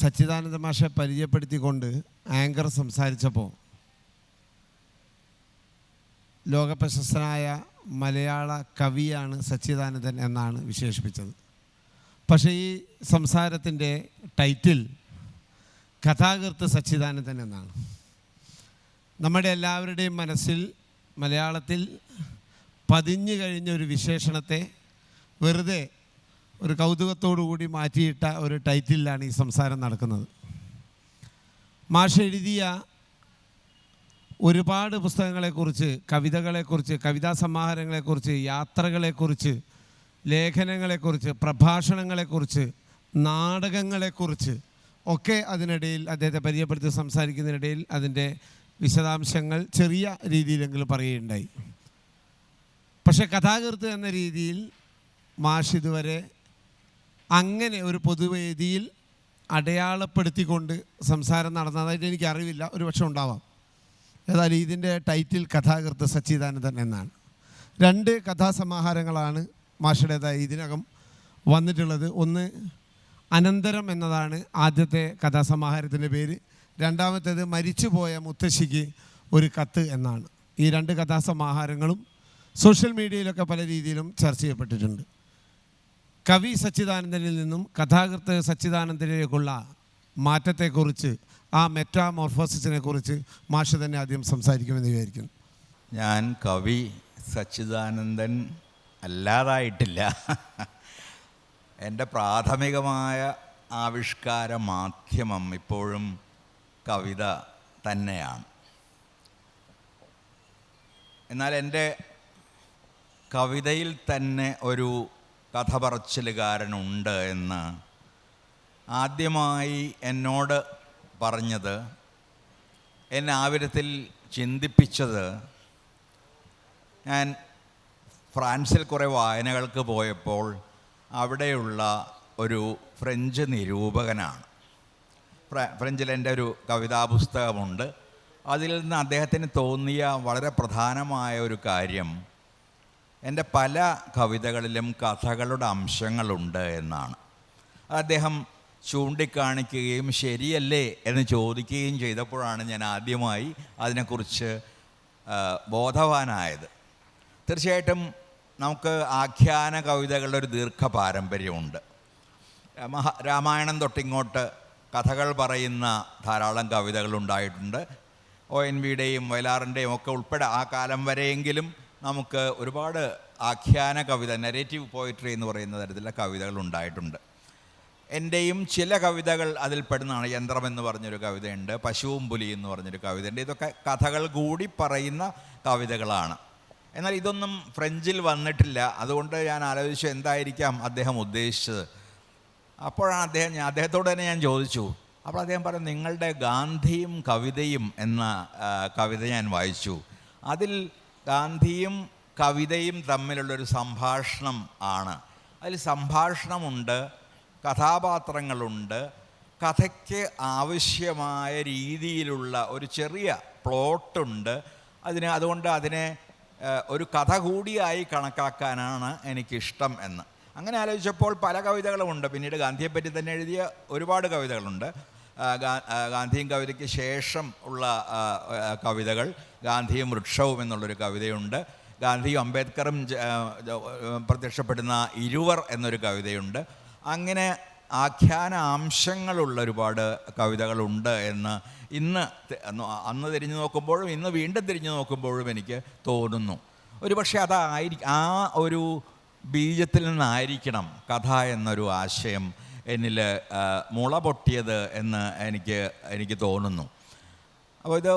സച്ചിദാനന്ദ മാഷെ പരിചയപ്പെടുത്തിക്കൊണ്ട് ആങ്കർ സംസാരിച്ചപ്പോൾ ലോകപ്രശസ്തനായ മലയാള കവിയാണ് സച്ചിദാനന്ദൻ എന്നാണ് വിശേഷിപ്പിച്ചത്. പക്ഷേ ഈ സംസാരത്തിൻ്റെ ടൈറ്റിൽ കഥാകൃത്ത് സച്ചിദാനന്ദൻ എന്നാണ്. നമ്മുടെ എല്ലാവരുടെയും മനസ്സിൽ മലയാളത്തിൽ പതിഞ്ഞു കഴിഞ്ഞ ഒരു വിശേഷണത്തെ വെറുതെ ഒരു കൗതുകത്തോടു കൂടി മാറ്റിയിട്ട ഒരു ടൈറ്റിലാണ് ഈ സംസാരം നടക്കുന്നത്. മാഷ് എഴുതിയ ഒരുപാട് പുസ്തകങ്ങളെക്കുറിച്ച്, കവിതകളെക്കുറിച്ച്, കവിതാ സമാഹാരങ്ങളെക്കുറിച്ച്, യാത്രകളെക്കുറിച്ച്, ലേഖനങ്ങളെക്കുറിച്ച്, പ്രഭാഷണങ്ങളെക്കുറിച്ച്, നാടകങ്ങളെക്കുറിച്ച് ഒക്കെ അതിനിടയിൽ അദ്ദേഹത്തെ പരിചയപ്പെടുത്തി സംസാരിക്കുന്നതിനിടയിൽ അതിൻ്റെ വിശദാംശങ്ങൾ ചെറിയ രീതിയിലെങ്കിലും പറയുകയുണ്ടായി. പക്ഷേ കഥാകൃത്ത് എന്ന രീതിയിൽ മാഷ് ഇതുവരെ അങ്ങനെ ഒരു പൊതുവേദിയിൽ അടയാളപ്പെടുത്തിക്കൊണ്ട് സംസാരം നടന്നതായിട്ട് എനിക്ക് അറിവില്ല. ഒരു പക്ഷേ ഉണ്ടാവാം. ഏതായാലും ഇതിൻ്റെ ടൈറ്റിൽ കഥാകൃത്ത് സച്ചിദാനന്ദൻ എന്നാണ്. 2 കഥാസമാഹാരങ്ങളാണ് മാഷയുടേതായി ഇതിനകം വന്നിട്ടുള്ളത്. ഒന്ന് അനന്തരം എന്നതാണ് ആദ്യത്തെ കഥാസമാഹാരത്തിൻ്റെ പേര്. രണ്ടാമത്തേത് മരിച്ചുപോയ മുത്തശ്ശിക്ക് ഒരു കത്ത് എന്നാണ്. ഈ 2 കഥാസമാഹാരങ്ങളും സോഷ്യൽ മീഡിയയിലൊക്കെ പല രീതിയിലും ചർച്ച ചെയ്യപ്പെട്ടിട്ടുണ്ട്. കവി സച്ചിദാനന്ദനിൽ നിന്നും കഥാകൃത്ത് സച്ചിദാനന്ദനിലേക്കുള്ള മാറ്റത്തെക്കുറിച്ച്, ആ മെറ്റാമോർഫോസിസിനെ കുറിച്ച് മാഷ് തന്നെ ആദ്യം സംസാരിക്കുമെന്ന് വിചാരിക്കുന്നു. ഞാൻ കവി സച്ചിദാനന്ദൻ അല്ലാതായിട്ടില്ല. എൻ്റെ പ്രാഥമികമായ ആവിഷ്കാര മാധ്യമം ഇപ്പോഴും കവിത തന്നെയാണ്. എന്നാൽ എൻ്റെ കവിതയിൽ തന്നെ ഒരു കഥ പറച്ചിലുകാരനുണ്ട് എന്ന് ആദ്യമായി എന്നോട് പറഞ്ഞത്, എന്നെ ആവിധത്തിൽ ചിന്തിപ്പിച്ചത്, ഞാൻ ഫ്രാൻസിൽ കുറേ വായനകൾക്ക് പോയപ്പോൾ അവിടെയുള്ള ഒരു ഫ്രഞ്ച് നിരൂപകനാണ്. ഫ്രഞ്ചിൽ എൻ്റെ ഒരു കവിതാ പുസ്തകമുണ്ട്. അതിൽ നിന്ന് അദ്ദേഹത്തിന് തോന്നിയ വളരെ പ്രധാനമായ ഒരു കാര്യം, എൻ്റെ പല കവിതകളിലും കഥകളുടെ അംശങ്ങളുണ്ട് എന്നാണ്. അദ്ദേഹം ചൂണ്ടിക്കാണിക്കുകയും ശരിയല്ലേ എന്ന് ചോദിക്കുകയും ചെയ്തപ്പോഴാണ് ഞാൻ ആദ്യമായി അതിനെക്കുറിച്ച് ബോധവാനായത്. തീർച്ചയായിട്ടും നമുക്ക് ആഖ്യാന കവിതകളുടെ ഒരു ദീർഘ പാരമ്പര്യമുണ്ട്. രാമായണം തൊട്ടിങ്ങോട്ട് കഥകൾ പറയുന്ന ധാരാളം കവിതകളുണ്ടായിട്ടുണ്ട്. ONV-യുടെയും വയലാറിൻ്റെയും ഒക്കെ ഉൾപ്പെടെ ആ കാലം വരെയെങ്കിലും നമുക്ക് ഒരുപാട് ആഖ്യാന കവിത, നെറേറ്റീവ് പോയിട്രി എന്ന് പറയുന്ന തരത്തിലുള്ള കവിതകൾ ഉണ്ടായിട്ടുണ്ട്. എൻ്റെയും ചില കവിതകൾ അതിൽ പെടുന്നതാണ്. യന്ത്രം എന്ന് പറഞ്ഞൊരു കവിതയുണ്ട്, പശുവും പുലി എന്ന് പറഞ്ഞൊരു കവിതയുണ്ട്. ഇതൊക്കെ കഥകൾ കൂടി പറയുന്ന കവിതകളാണ്. എന്നാൽ ഇതൊന്നും ഫ്രഞ്ചിൽ വന്നിട്ടില്ല. അതുകൊണ്ട് ഞാൻ ആലോചിച്ചു എന്തായിരിക്കാം അദ്ദേഹം ഉദ്ദേശിച്ചത്. അപ്പോഴാണ് അദ്ദേഹത്തോട് തന്നെ ഞാൻ ചോദിച്ചു. അപ്പോൾ അദ്ദേഹം പറഞ്ഞു, നിങ്ങളുടെ ഗാന്ധിയും കവിതയും എന്ന കവിത ഞാൻ വായിച്ചു. അതിൽ ഗാന്ധിയും കവിതയും തമ്മിലുള്ളൊരു സംഭാഷണം ആണ്. അതിൽ സംഭാഷണമുണ്ട്, കഥാപാത്രങ്ങളുണ്ട്, കഥയ്ക്ക് ആവശ്യമായ രീതിയിലുള്ള ഒരു ചെറിയ പ്ലോട്ടുണ്ട്. അതുകൊണ്ട് അതിനെ ഒരു കഥ കൂടിയായി കണക്കാക്കാനാണ് എനിക്കിഷ്ടം എന്ന്. അങ്ങനെ ആലോചിച്ചപ്പോൾ പല കവിതകളുമുണ്ട്. പിന്നീട് ഗാന്ധിയെപ്പറ്റി തന്നെ എഴുതിയ ഒരുപാട് കവിതകളുണ്ട്. ഗാന്ധിയും കവിതയ്ക്ക് ശേഷം ഉള്ള കവിതകൾ, ഗാന്ധിയും വൃക്ഷവും എന്നുള്ളൊരു കവിതയുണ്ട്. ഗാന്ധിയും അംബേദ്കറും പ്രത്യക്ഷപ്പെടുന്ന ഇരുവർ എന്നൊരു കവിതയുണ്ട്. അങ്ങനെ ആഖ്യാന അംശങ്ങളുള്ള ഒരുപാട് കവിതകളുണ്ട് എന്ന് അന്ന് തിരിഞ്ഞു നോക്കുമ്പോഴും ഇന്ന് വീണ്ടും തിരിഞ്ഞു നോക്കുമ്പോഴും എനിക്ക് തോന്നുന്നു. ഒരു പക്ഷേ ആ ഒരു ബീജത്തിൽ നിന്നായിരിക്കണം കഥ എന്നൊരു ആശയം എന്നിൽ മുള പൊട്ടിയത് എന്ന് എനിക്ക് തോന്നുന്നു. അപ്പോൾ ഇത്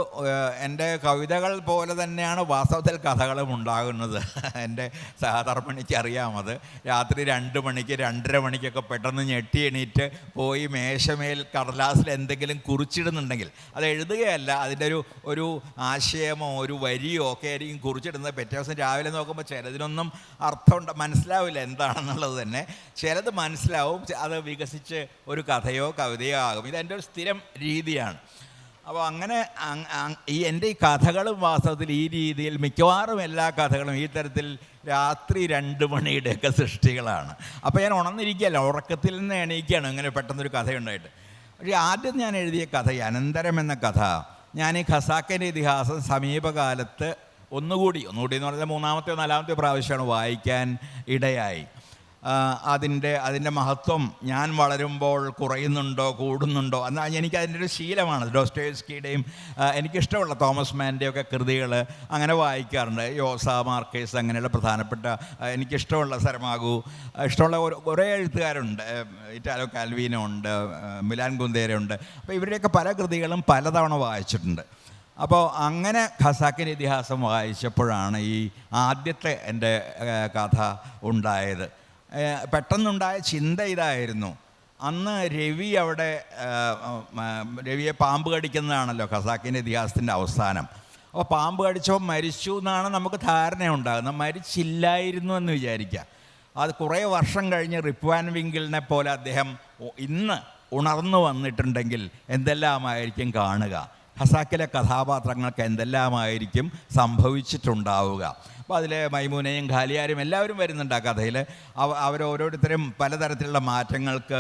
എൻ്റെ കവിതകൾ പോലെ തന്നെയാണ് വാസ്തവത്തിൽ കഥകളും ഉണ്ടാകുന്നത്. എൻ്റെ സഹധർമ്മിണിക്ക് അറിയാമത്. രാത്രി 2 മണിക്ക് 2:30 മണിക്കൊക്കെ പെട്ടെന്ന് ഞെട്ടി എണീറ്റ് പോയി മേശമേൽ കടലാസിൽ എന്തെങ്കിലും കുറിച്ചിടുന്നുണ്ടെങ്കിൽ അത് എഴുതുകയല്ല, അതിൻ്റെ ഒരു ആശയമോ ഒരു വരിയോ ഒക്കെ ആയിരിക്കും കുറിച്ചിടുന്നത്. പിറ്റേ ദിവസം രാവിലെ നോക്കുമ്പോൾ ചിലതിനൊന്നും അർത്ഥം മനസ്സിലാവില്ല എന്താണെന്നുള്ളത് തന്നെ. ചിലത് മനസ്സിലാവും, അത് വികസിച്ച് ഒരു കഥയോ കവിതയോ ആകും. ഇതെൻ്റെ ഒരു സ്ഥിരം രീതിയാണ്. അപ്പോൾ അങ്ങനെ എൻ്റെ ഈ കഥകളും വാസ്തവത്തിൽ ഈ രീതിയിൽ മിക്കവാറും എല്ലാ കഥകളും ഈ തരത്തിൽ രാത്രി 2 മണിയുടെയൊക്കെ സൃഷ്ടികളാണ്. അപ്പോൾ ഞാൻ ഉണർന്നിരിക്കുകയല്ല, ഉറക്കത്തിൽ നിന്ന് എണീക്കുകയാണ് ഇങ്ങനെ പെട്ടെന്നൊരു കഥയുണ്ടായിട്ട്. പക്ഷേ ആദ്യം ഞാൻ എഴുതിയ കഥ ഈ അനന്തരം എന്ന കഥ ഞാൻ ഈ ഖസാക്കിൻ്റെ ഇതിഹാസം സമീപകാലത്ത് ഒന്നുകൂടി എന്ന് പറഞ്ഞാൽ മൂന്നാമത്തെയോ നാലാമത്തെയോ പ്രാവശ്യമാണ് വായിക്കാൻ ഇടയായി. അതിൻ്റെ മഹത്വം ഞാൻ വളരുമ്പോൾ കുറയുന്നുണ്ടോ കൂടുന്നുണ്ടോ എന്നാൽ എനിക്കതിൻ്റെ ഒരു ശീലമാണ്. ഡോസ്റ്റോയെവ്സ്കിയുടെയും എനിക്കിഷ്ടമുള്ള തോമസ് മാൻ്റെയൊക്കെ കൃതികൾ അങ്ങനെ വായിക്കാറുണ്ട്. യോസ മാർക്കേസ് അങ്ങനെയുള്ള പ്രധാനപ്പെട്ട എനിക്കിഷ്ടമുള്ള സരമാഗു ഇഷ്ടമുള്ള കുറേ എഴുത്തുകാരുണ്ട്. ഇറ്റാലോ കാൽവീനോ ഉണ്ട്, മിലാൻ കുന്ദേര ഉണ്ട്. അപ്പോൾ ഇവരുടെയൊക്കെ പല കൃതികളും പലതവണ വായിച്ചിട്ടുണ്ട്. അപ്പോൾ അങ്ങനെ ഖസാക്കിൻ്റെ ഇതിഹാസം വായിച്ചപ്പോഴാണ് ഈ ആദ്യത്തെ എൻ്റെ കഥ ഉണ്ടായത്. പെട്ടെന്നുണ്ടായ ചിന്ത ഇതായിരുന്നു. അന്ന് രവി അവിടെ രവിയെ പാമ്പ് കടിക്കുന്നതാണല്ലോ ഖസാക്കിൻ്റെ ഇതിഹാസത്തിൻ്റെ അവസാനം. അപ്പോൾ പാമ്പ് കടിച്ചപ്പോൾ മരിച്ചു എന്നാണ് നമുക്ക് ധാരണയുണ്ടാകുന്നത്. മരിച്ചില്ലായിരുന്നു എന്ന് വിചാരിക്കുക. അത് കുറേ വർഷം കഴിഞ്ഞ് റിപ്പ് വാൻ വിങ്കിളിനെ പോലെ അദ്ദേഹം ഇന്ന് ഉണർന്നു വന്നിട്ടുണ്ടെങ്കിൽ എന്തെല്ലാമായിരിക്കും കാണുക, ഖസാക്കിലെ കഥാപാത്രങ്ങൾക്ക് എന്തെല്ലാമായിരിക്കും സംഭവിച്ചിട്ടുണ്ടാവുക. അപ്പോൾ അതിൽ മൈമൂനയും ഖാലിയാരും എല്ലാവരും വരുന്നുണ്ട് ആ കഥയിൽ. അവരോരോരുത്തരും പലതരത്തിലുള്ള മാറ്റങ്ങൾക്ക്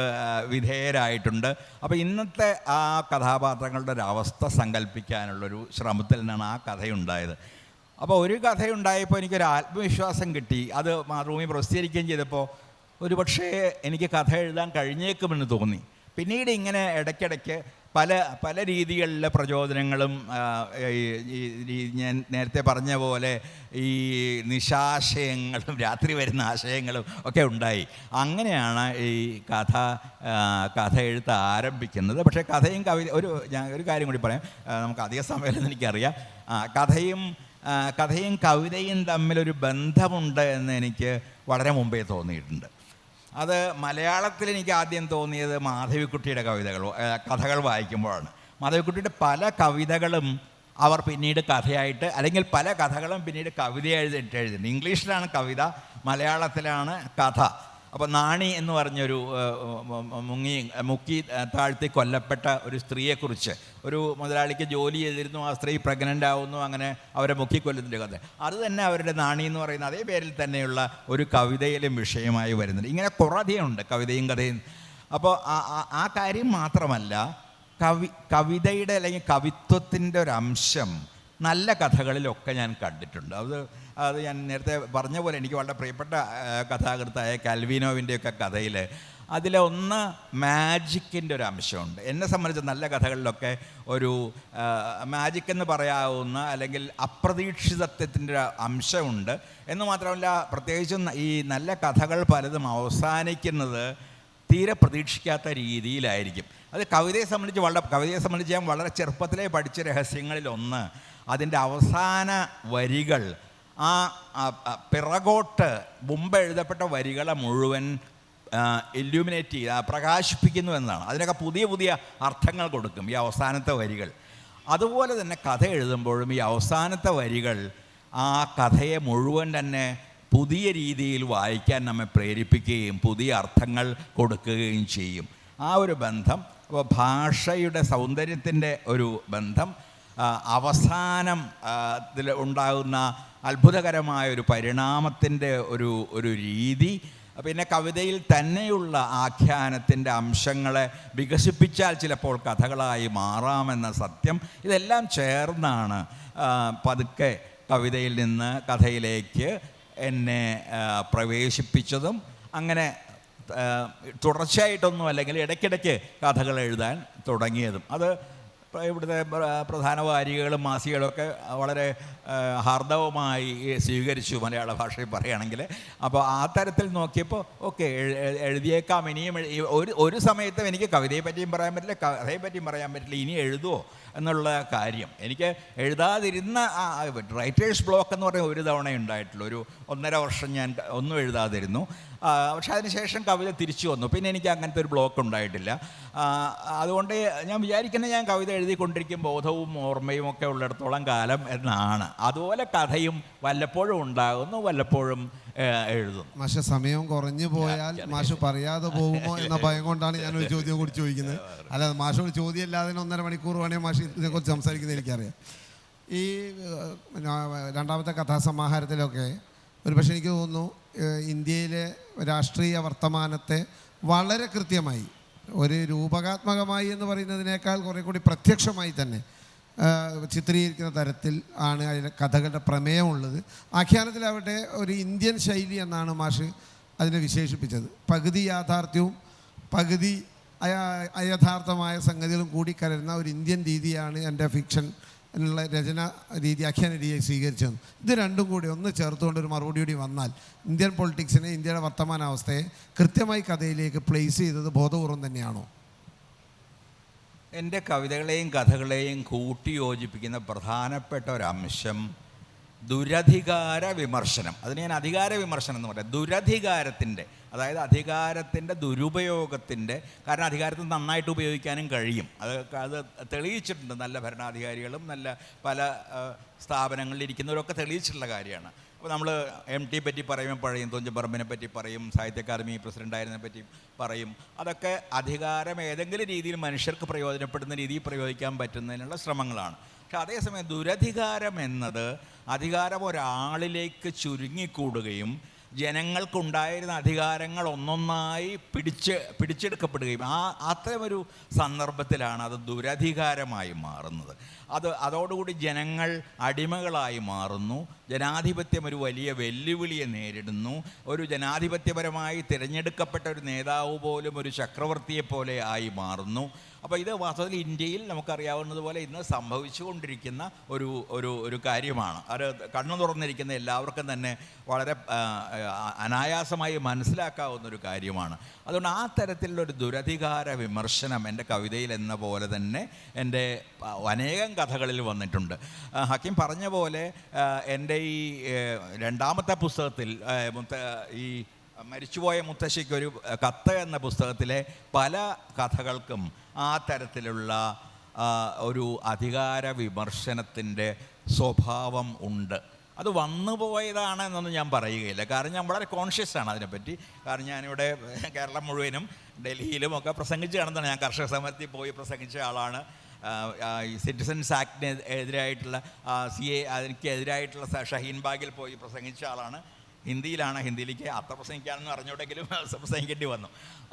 വിധേയരായിട്ടുണ്ട്. അപ്പോൾ ഇന്നത്തെ ആ കഥാപാത്രങ്ങളുടെ ഒരു അവസ്ഥ സങ്കല്പിക്കാനുള്ളൊരു ശ്രമത്തിൽ നിന്നാണ് ആ കഥയുണ്ടായത്. അപ്പോൾ ഒരു കഥയുണ്ടായപ്പോൾ എനിക്കൊരു ആത്മവിശ്വാസം കിട്ടി. അത് റൂമി പ്രസിദ്ധീകരിക്കുകയും ചെയ്തപ്പോൾ ഒരു പക്ഷേ എനിക്ക് കഥ എഴുതാൻ കഴിഞ്ഞേക്കുമെന്ന് തോന്നി. പിന്നീട് ഇങ്ങനെ ഇടയ്ക്കിടയ്ക്ക് പല രീതികളിലെ പ്രചോദനങ്ങളും ഞാൻ നേരത്തെ പറഞ്ഞ പോലെ ഈ നിശാശയങ്ങളും രാത്രി വരുന്ന ആശയങ്ങളും ഒക്കെ ഉണ്ടായി. അങ്ങനെയാണ് ഈ കഥ എഴുത്ത് ആരംഭിക്കുന്നത്. പക്ഷേ കഥയും ഞാൻ ഒരു കാര്യം കൂടി പറയാം, നമുക്ക് അധിക സമയമെന്ന് എനിക്കറിയാം. കഥയും കവിതയും തമ്മിലൊരു ബന്ധമുണ്ട് എന്ന് എനിക്ക് വളരെ മുമ്പേ തോന്നിയിട്ടുണ്ട്. അത് മലയാളത്തിൽ എനിക്ക് ആദ്യം തോന്നിയത് മാധവിക്കുട്ടിയുടെ കഥകൾ വായിക്കുമ്പോഴാണ്. മാധവിക്കുട്ടിയുടെ പല കവിതകളും അവർ പിന്നീട് കഥയായിട്ട്, അല്ലെങ്കിൽ പല കഥകളും പിന്നീട് കവിത എഴുതിയിട്ടുണ്ട്. ഇംഗ്ലീഷിലാണ് കവിത, മലയാളത്തിലാണ് കഥ. അപ്പോൾ നാണി എന്ന് പറഞ്ഞൊരു മുക്കി താഴ്ത്തി കൊല്ലപ്പെട്ട ഒരു സ്ത്രീയെക്കുറിച്ച്, ഒരു മുതലാളിക്ക് ജോലി ചെയ്തിരുന്നു, ആ സ്ത്രീ പ്രഗ്നൻ്റ് ആവുന്നു, അങ്ങനെ അവരെ മുക്കിക്കൊല്ലുന്നതിൻ്റെ കഥ. അത് തന്നെ അവരുടെ നാണി എന്ന് പറയുന്ന അതേ പേരിൽ തന്നെയുള്ള ഒരു കവിതയിലും വിഷയമായി വരുന്നുണ്ട്. ഇങ്ങനെ കുറേയുണ്ട് കവിതയും കഥയും. അപ്പോൾ ആ കാര്യം മാത്രമല്ല, കവിതയുടെ അല്ലെങ്കിൽ കവിത്വത്തിൻ്റെ ഒരു അംശം നല്ല കഥകളിലൊക്കെ ഞാൻ കണ്ടിട്ടുണ്ട്. അത് ഞാൻ നേരത്തെ പറഞ്ഞ പോലെ എനിക്ക് വളരെ പ്രിയപ്പെട്ട കഥാകൃത്തായ കാൽവീനോവിൻ്റെയൊക്കെ കഥയിൽ അതിലൊന്ന് മാജിക്കിൻ്റെ ഒരു അംശമുണ്ട്. എന്നെ സംബന്ധിച്ച് നല്ല കഥകളിലൊക്കെ ഒരു മാജിക് എന്ന് പറയാവുന്ന അല്ലെങ്കിൽ അപ്രതീക്ഷിതത്വത്തിൻ്റെ ഒരു അംശമുണ്ട്. എന്ന് മാത്രമല്ല, പ്രത്യേകിച്ചും ഈ നല്ല കഥകൾ പലതും അവസാനിക്കുന്നത് തീരെ പ്രതീക്ഷിക്കാത്ത രീതിയിലായിരിക്കും. അത് കവിതയെ സംബന്ധിച്ച് ഞാൻ വളരെ ചെറുപ്പത്തിലേ പഠിച്ച രഹസ്യങ്ങളിലൊന്ന് അതിൻ്റെ അവസാന വരികൾ പിറകോട്ട് മുമ്പ് എഴുതപ്പെട്ട വരികളെ മുഴുവൻ ഇല്യൂമിനേറ്റ് പ്രകാശിപ്പിക്കുന്നു എന്നാണ്. അതിനൊക്കെ പുതിയ പുതിയ അർത്ഥങ്ങൾ കൊടുക്കും ഈ അവസാനത്തെ വരികൾ. അതുപോലെ തന്നെ കഥ എഴുതുമ്പോഴും ഈ അവസാനത്തെ വരികൾ ആ കഥയെ മുഴുവൻ തന്നെ പുതിയ രീതിയിൽ വായിക്കാൻ നമ്മെ പ്രേരിപ്പിക്കുകയും പുതിയ അർത്ഥങ്ങൾ കൊടുക്കുകയും ചെയ്യും. ആ ഒരു ബന്ധം, അപ്പോൾ ഭാഷയുടെ സൗന്ദര്യത്തിൻ്റെ ഒരു ബന്ധം, അവസാനം ഇതിൽ ഉണ്ടാകുന്ന അത്ഭുതകരമായ ഒരു പരിണാമത്തിൻ്റെ ഒരു രീതി, പിന്നെ കവിതയിൽ തന്നെയുള്ള ആഖ്യാനത്തിൻ്റെ അംശങ്ങളെ വികസിപ്പിച്ചാൽ ചിലപ്പോൾ കഥകളായി മാറാമെന്ന സത്യം, ഇതെല്ലാം ചേർന്നാണ് പതുക്കെ കവിതയിൽ നിന്ന് കഥയിലേക്ക് എന്നെ പ്രവേശിപ്പിച്ചതും. അങ്ങനെ തുടർച്ചയായിട്ടൊന്നും അല്ലെങ്കിൽ ഇടയ്ക്കിടയ്ക്ക് കഥകൾ എഴുതാൻ തുടങ്ങിയതും. അത് ഇവിടുത്തെ പ്രധാന വാരികകളും മാസികകളൊക്കെ വളരെ ഹാർദവമായി സ്വീകരിച്ചു, മലയാള ഭാഷയിൽ പറയുകയാണെങ്കിൽ. അപ്പോൾ ആ തരത്തിൽ നോക്കിയപ്പോൾ ഓക്കെ, എഴുതിയേക്കാം. ഇനിയും ഒരു സമയത്തും എനിക്ക് കവിതയെ പറ്റിയും പറയാൻ പറ്റില്ല, കഥയെ പറ്റിയും പറയാൻ പറ്റില്ല, ഇനി എഴുതുമോ എന്നുള്ള കാര്യം. എനിക്ക് എഴുതാതിരുന്ന റൈറ്റേഴ്സ് ബ്ലോക്ക് എന്ന് പറയുന്ന ഒരു തവണ ഉണ്ടായിട്ടുള്ളൂ. ഒരു 1.5 വർഷം ഞാൻ ഒന്നും എഴുതാതിരുന്നു. പക്ഷെ അതിനുശേഷം കവിത തിരിച്ചു വന്നു. പിന്നെ എനിക്ക് അങ്ങനത്തെ ഒരു ബ്ലോക്ക് ഉണ്ടായിട്ടില്ല. അതുകൊണ്ട് ഞാൻ വിചാരിക്കുന്നത് ഞാൻ കവിത എഴുതിക്കൊണ്ടിരിക്കും ബോധവും ഓർമ്മയും ഒക്കെ ഉള്ളിടത്തോളം കാലം എന്നാണ്. അതുപോലെ കഥയും വല്ലപ്പോഴും ഉണ്ടാകുന്നു, വല്ലപ്പോഴും എഴുതുന്നു. മാഷ സമയം കുറഞ്ഞു പോയാൽ മാഷ് പറയാതെ പോകുമോ എന്ന ഭയം കൊണ്ടാണ് ഞാനൊരു ചോദ്യം കൂടി ചോദിക്കുന്നത്. അല്ലാതെ മാഷോട് ചോദ്യം ഇല്ലാതെ 1.5 മണിക്കൂർ വേണമെങ്കിൽ മാഷ് ഇതിനെക്കുറിച്ച് സംസാരിക്കുന്നത് എനിക്കറിയാം. ഈ രണ്ടാമത്തെ കഥാസമാഹാരത്തിലൊക്കെ ഒരുപക്ഷെ എനിക്ക് തോന്നുന്നു ഇന്ത്യയിലെ രാഷ്ട്രീയ വർത്തമാനത്തെ വളരെ കൃത്യമായി ഒരു രൂപകാത്മകമായി എന്ന് പറയുന്നതിനേക്കാൾ കുറേ കൂടി പ്രത്യക്ഷമായി തന്നെ ചിത്രീകരിക്കുന്ന തരത്തിൽ ആണ് അതിലെ കഥകളുടെ പ്രമേയമുള്ളത്. ആഖ്യാനത്തിലാവട്ടെ ഒരു ഇന്ത്യൻ ശൈലി എന്നാണ് മാഷ് അതിനെ വിശേഷിപ്പിച്ചത്. പകുതി യാഥാർത്ഥ്യവും പകുതി അയഥാർത്ഥമായ സംഗതികളും കൂടി കലരുന്ന ഒരു ഇന്ത്യൻ രീതിയാണ് എൻ്റെ ഫിക്ഷൻ എന്നുള്ള രചന രീതി, ആഖ്യാന രീതിയെ സ്വീകരിച്ചത്. ഇത് രണ്ടും കൂടി ഒന്ന് ചേർത്തുകൊണ്ട് ഒരു മറുപടി കൂടി വന്നാൽ ഇന്ത്യൻ പൊളിറ്റിക്സിനെ, ഇന്ത്യയുടെ വർത്തമാനാവസ്ഥയെ കൃത്യമായി കഥയിലേക്ക് പ്ലേസ് ചെയ്തത് ബോധപൂർവം തന്നെയാണോ? എൻ്റെ കവിതകളെയും കഥകളെയും കൂട്ടിയോജിപ്പിക്കുന്ന പ്രധാനപ്പെട്ട ഒരംശം ദുരധികാര വിമർശനം. അതിന് ഞാൻ അധികാര വിമർശനം എന്ന് പറയാം. ദുരധികാരത്തിൻ്റെ, അതായത് അധികാരത്തിൻ്റെ ദുരുപയോഗത്തിൻ്റെ, കാരണം അധികാരത്തിൽ നന്നായിട്ട് ഉപയോഗിക്കാനും കഴിയും. അത് തെളിയിച്ചിട്ടുണ്ട്. നല്ല ഭരണാധികാരികളും നല്ല പല സ്ഥാപനങ്ങളിൽ ഇരിക്കുന്നവരൊക്കെ തെളിയിച്ചിട്ടുള്ള കാര്യമാണ്. അപ്പോൾ നമ്മൾ MT പറ്റി പറയുമ്പോൾ പറയും, തുഞ്ചൻപറമ്പിനെ പറ്റി പറയും, സാഹിത്യ അക്കാദമി പ്രസിഡൻ്റായിരുന്നതിനെ പറ്റി പറയും. അതൊക്കെ അധികാരം ഏതെങ്കിലും രീതിയിൽ മനുഷ്യർക്ക് പ്രയോജനപ്പെടുന്ന രീതിയിൽ പ്രയോഗിക്കാൻ പറ്റുന്നതിനുള്ള ശ്രമങ്ങളാണ്. പക്ഷെ അതേസമയം ദുരധികാരം എന്നത് അധികാരം ഒരാളിലേക്ക് ചുരുങ്ങിക്കൂടുകയും ജനങ്ങൾക്കുണ്ടായിരുന്ന അധികാരങ്ങൾ ഒന്നൊന്നായി പിടിച്ചെടുക്കപ്പെടുകയും അത്തരമൊരു സന്ദർഭത്തിലാണ് അത് ദുരധികാരമായി മാറുന്നത്. അതോടുകൂടി ജനങ്ങൾ അടിമകളായി മാറുന്നു. ജനാധിപത്യം ഒരു വലിയ വെല്ലുവിളിയെ നേരിടുന്നു. ഒരു ജനാധിപത്യപരമായി തിരഞ്ഞെടുക്കപ്പെട്ട ഒരു നേതാവ് പോലും ഒരു ചക്രവർത്തിയെപ്പോലെ ആയി മാറുന്നു. അപ്പോൾ ഇത് വാസ്തവത്തിൽ ഇന്ത്യയിൽ നമുക്കറിയാവുന്നതുപോലെ ഇന്ന് സംഭവിച്ചുകൊണ്ടിരിക്കുന്ന ഒരു കാര്യമാണ്. അത് കണ്ണു തുറന്നിരിക്കുന്ന എല്ലാവർക്കും തന്നെ വളരെ അനായാസമായി മനസ്സിലാക്കാവുന്നൊരു കാര്യമാണ്. അതുകൊണ്ട് ആ തരത്തിലുള്ളൊരു ദുരധികാര വിമർശനം എൻ്റെ കവിതയിൽ എന്ന പോലെ തന്നെ എൻ്റെ അനേകം കഥകളിൽ വന്നിട്ടുണ്ട്. ഹക്കീം പറഞ്ഞ പോലെ എൻ്റെ ഈ രണ്ടാമത്തെ പുസ്തകത്തിൽ ഈ മരിച്ചുപോയ മുത്തശ്ശിക്കൊരു കത്ത് എന്ന പുസ്തകത്തിലെ പല കഥകൾക്കും ആ തരത്തിലുള്ള ഒരു അധികാര വിമർശനത്തിൻ്റെ സ്വഭാവം ഉണ്ട്. അത് വന്നുപോയതാണ് എന്നൊന്നും ഞാൻ പറയുകയില്ല. കാരണം ഞാൻ വളരെ കോൺഷ്യസാണ് അതിനെപ്പറ്റി. കാരണം ഞാനിവിടെ കേരളം മുഴുവനും ഡൽഹിയിലും ഒക്കെ പ്രസംഗിച്ച് കാണുന്നതാണ്. ഞാൻ കർഷക സമരത്തിൽ പോയി പ്രസംഗിച്ച ആളാണ്. ഈ സിറ്റിസൺസ് ആക്ടിന് എതിരായിട്ടുള്ള CA അതിനെതിരായിട്ടുള്ള ഷഹീൻ ബാഗിൽ പോയി പ്രസംഗിച്ച ആളാണ്. ഹിന്ദിയിലേക്ക് അത്ര പ്രസംഗിക്കാനെന്ന് അറിഞ്ഞോട്ടെങ്കിലും പ്രസംഗിക്കേണ്ടി വന്നു.